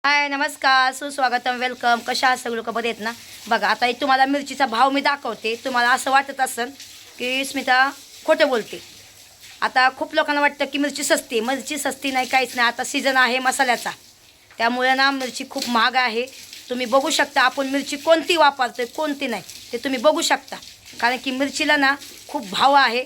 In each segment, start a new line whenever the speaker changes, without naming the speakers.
हाय नमस्कार सुस्वागतम वेलकम. कशा आहात सगळं? बरे आहेत ना? बघा आता तुम्हाला मिरचीचा भाव मी दाखवते. तुम्हाला असं वाटत असेल की स्मिता खोटं बोलते. आता खूप लोकांना वाटतं की मिरची सस्ती नाही, काहीच नाही. आता सीझन आहे मसाल्याचा, त्यामुळे ना मिरची खूप महाग आहे. तुम्ही बघू शकता आपण मिरची कोणती वापरतोय कोणती नाही ते तुम्ही बघू शकता. कारण की मिरचीला ना खूप भाव आहे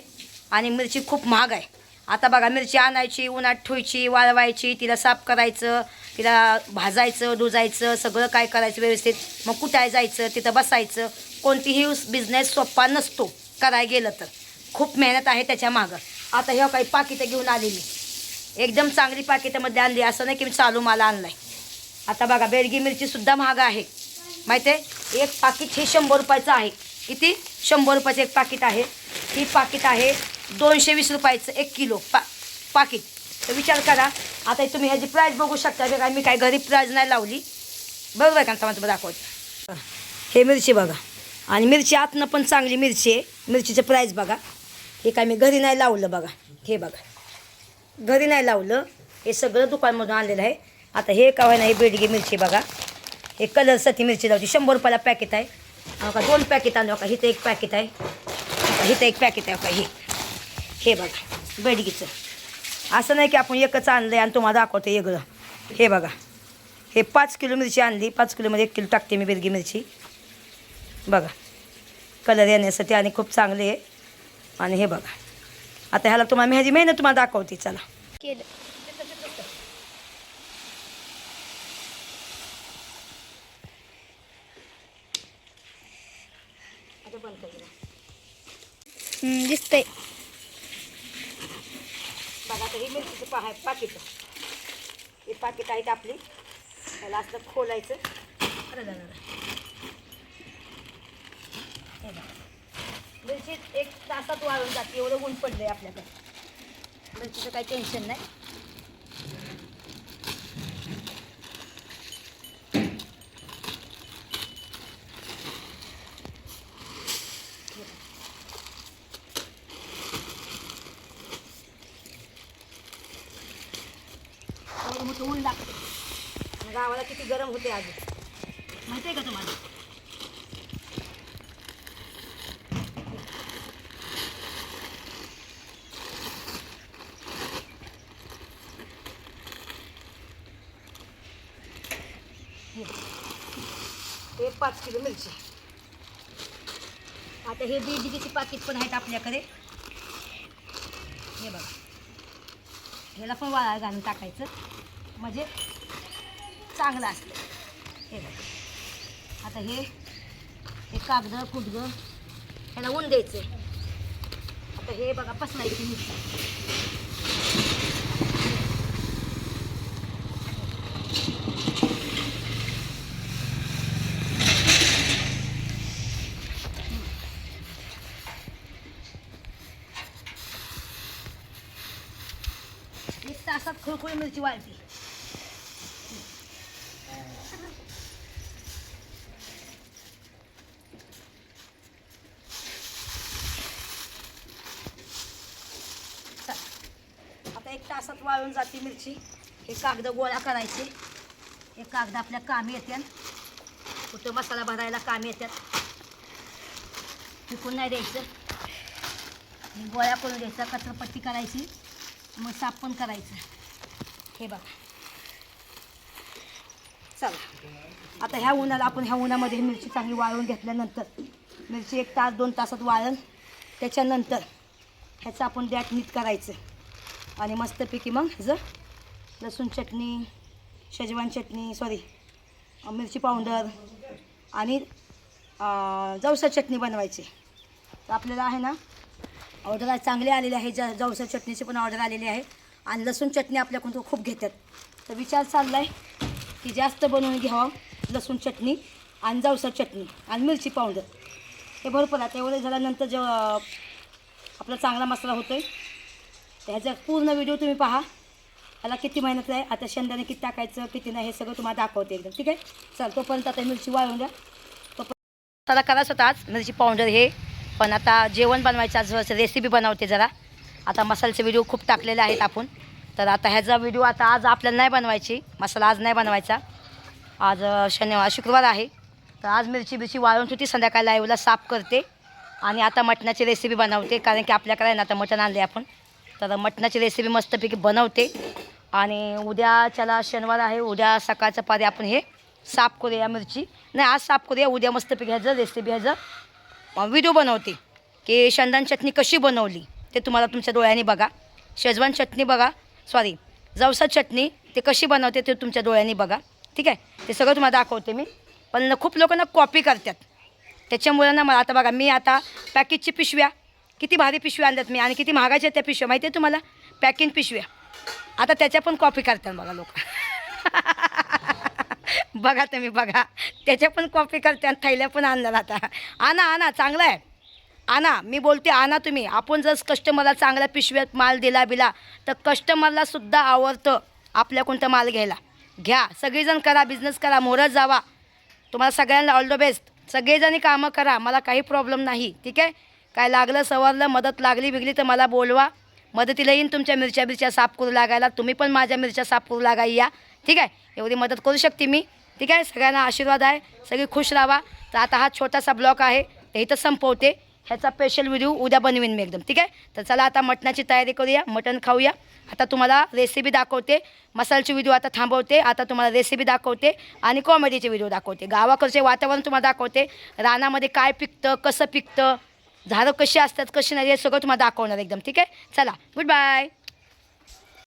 आणि मिरची खूप महाग आहे. आता बघा मिरची आणायची, उन्हात ठेवायची, वाळवायची, तिला साफ करायचं, तिला भाजायचं, धुजायचं, सगळं काय करायचं व्यवस्थित. मग कुठाय जायचं, तिथं बसायचं. कोणतीही बिझनेस सोपा नसतो करायला गेलं तर. खूप मेहनत आहे त्याच्या मागं. आता ह्या काही पाकिटं घेऊन आलेली, एकदम चांगली पाकिटामध्ये आणली. असं नाही की मी चालू माल आणला आहे. आता बघा बेडगी मिरचीसुद्धा महाग आहे, माहिती आहे. एक पाकिट हे 100 रुपयाचं आहे. किती? 100 रुपयाचं एक पाकिट आहे. ही पाकिट आहे 220 रुपयाचं 1 किलो पाकिट. तर विचार करा. आता तुम्ही ह्याची प्राईस बघू शकता. बघा मी काय घरी प्राईस नाही लावली, बरोबर आहे का? तुम्हाला दाखवते. हे मिरची बघा, आणि मिरची आतनं पण चांगली मिरची आहे. मिरचीचं प्राईस बघा. हे काय मी घरी नाही लावलं बघा. हे बघा घरी नाही लावलं, हे सगळं दुकानमधून आणलेलं आहे. आता हे काय नाही, बेडगी मिरची बघा. हे कलरसाठी मिरची लावची. 100 रुपयाला पॅकेट आहे. का 2 पॅकेट आणलं का? इथं एक पॅकेट आहे, इथं एक पॅकेट आहे का? हे बघा बेडगीचं. असं नाही की आपण एकच आणलं आहे आणि तुम्हाला दाखवते वेगळं. हे बघा हे 5 किलो मिरची आणली. 5 किलोमध्ये 1 किलो टाकते मी बेडगी मिरची. बघा कलर येण्यासाठी आणि खूप चांगले आहे. आणि हे बघा आता ह्याला तुम्हाला ह्याची मेहनत तुम्हाला दाखवते. चला केलं आता बंद कर.
दिसतंय.
बघा आता ही मिरचीचं पाकिट. हे पाकिट आहेत आपली. त्याला असं खोलायचं. अरे जाणार हे बघा मिरची 1 तासात वाळून जाते. एवढं ऊन पडलं आहे आपल्याकडे. मिरचीचं काही टेन्शन नाही. एवढं मोठं ऊन लागते. गावाला किती गरम होते आज, माहिती आहे का तुम्हाला? हे 5 किलो मिरची. आता हे बेडगीची पाकिट पण आहेत आपल्याकडे. हे बघा ह्याला पण वाळा घालून टाकायचं म्हणजे चांगलं असतं. हे बघा आता हे कागद फुटगं ह्याला ऊन द्यायचं. आता हे बघा पसरायची मिरची. एक तासात खुळखुळी मिरची वाळती. आता 1 तासात वाळून जाते मिरची. हे कागद गोळा करायचे. हे कागद आपल्या कामी येतात. कुठं मसाला भरायला कामी येतात. फेकून नाही द्यायचं. गोळा करून द्यायचा. कचरापट्टी करायची, मग साफ पण करायचं. हे बघा चला आता ह्या उन्हाळा आपण ह्या उन्हामध्ये मिरची चांगली वाळवून घेतल्यानंतर मिरची 1 तास 2 तासात वाळण. त्याच्यानंतर ह्याचं आपण दॅट नीट करायचं आणि मस्तपैकी मग ह्याचं लसूण चटणी, शेजवान चटणी, मिरची पावडर आणि जवसा चटणी बनवायची. तर आपल्याला आहे ना ऑर्डर चांगले आलेले आहे. जवसा चटणीची पण ऑर्डर आलेली आहे. आणि लसूण चटणी आपल्याकडून खूप घेतात. तर विचार चालला आहे की जास्त बनवून घ्यावं लसूण चटणी आणि जवसा चटणी आणि मिरची पावडर. हे भरपूर आता एवढं झाल्यानंतर जेव्हा आपला चांगला मसाला होतो आहे तर ह्याचा पूर्ण व्हिडिओ तुम्ही पहा. ह्याला किती मेहनत आहे, आता शेंगदाणे किती टाकायचं किती नाही हे सगळं तुम्हाला दाखवते एकदम. ठीक आहे चल तोपर्यंत आता मिरची वाळवून द्या. तोपर्यंत करायचं होतं आज मिरची पावडर हे. पण आता जेवण बनवायचं आज रेसिपी बनवते जरा. आता मसाल्याचे व्हिडिओ खूप टाकलेले आहेत आपण. तर आता ह्याचा व्हिडिओ आता आज आपल्याला नाही बनवायची, मसाला आज नाही बनवायचा. आज शनिवार शुक्रवार आहे, तर आज मिरची वाळवून होती, संध्याकाळी लाईव्हला साफ करते आणि आता मटणाची रेसिपी बनवते. कारण की आपल्याकडे आहे ना आता मटण आणले आपण, तर मटणाची रेसिपी मस्तपैकी बनवते. आणि उद्याच्याला शनिवार आहे, उद्या सकाळचं पारी आपण हे साफ करूया मिरची. नाही आज साफ करूया, उद्या मस्तपैकी ह्याचं रेसिपी ह्याचं व्हिडिओ बनवते की शेंगदाणा चटणी कशी बनवली ते तुम्हाला तुमच्या डोळ्यांनी बघा. शेजवान चटणी बघा, सॉरी जवसा चटणी ते कशी बनवते ते तुमच्या डोळ्यांनी बघा. ठीक आहे, ते सगळं तुम्हाला दाखवते मी. पण खूप लोकांना कॉपी करतात, त्याच्यामुळे ना मला आता बघा, मी आता पॅकेजची पिशव्या किती भारी पिशव्या आणल्यात मी, आणि किती महागाच्या त्या पिशव्या माहिती आहे तुम्हाला, पॅकिंग पिशव्या. आता त्याच्या पण कॉपी करतात बघा लोक. बघा तुम्ही बघा, त्याच्या पण कॉपी करतात, थैल्या पण आणल्या आता. आणा चांगला आहे, आणा. मी बोलते आणा तुम्ही. आपण जर कस्टमरला चांगल्या पिशव्यात माल दिला तर कस्टमरला सुद्धा आवडतं आपल्या कोणता माल घ्यायला. घ्या, सगळेजण करा, बिझनेस करा, मोहरत जावा. तुम्हाला सगळ्यांना ऑल द बेस्ट. सगळेजणी कामं करा, मला काही प्रॉब्लेम नाही. ठीक आहे, काय लागलं सवारलं मदत लागली बिगली तर मला बोलवा, मदतीला येईन. तुमच्या मिरच्या साफ करू लागायला तुम्ही पण माझ्या मिरच्या साफ करू लागाय या. ठीक आहे, एवढी मदत करू शकते मी. ठीक आहे, सगळ्यांना आशीर्वाद आहे, सगळी खुश राहा. तर आता हा छोटासा ब्लॉग आहे ते इथं संपवते. ह्याचा स्पेशल व्हिडिओ उद्या बनवीन मी एकदम. ठीक आहे, तर चला आता मटणाची तयारी करूया, मटण खाऊया. आता तुम्हाला रेसिपी दाखवते, मसाल्याची व्हिडिओ आता थांबवते. आता तुम्हाला रेसिपी दाखवते आणि कॉमेडीचे व्हिडिओ दाखवते. गावाकडचे वातावरण तुम्हाला दाखवते, रानामध्ये काय पिकतं, कसं पिकतं, झाडं कशी असतात कशी नाही, हे सगळं तुम्हाला दाखवणार एकदम. ठीक आहे, चला गुड बाय.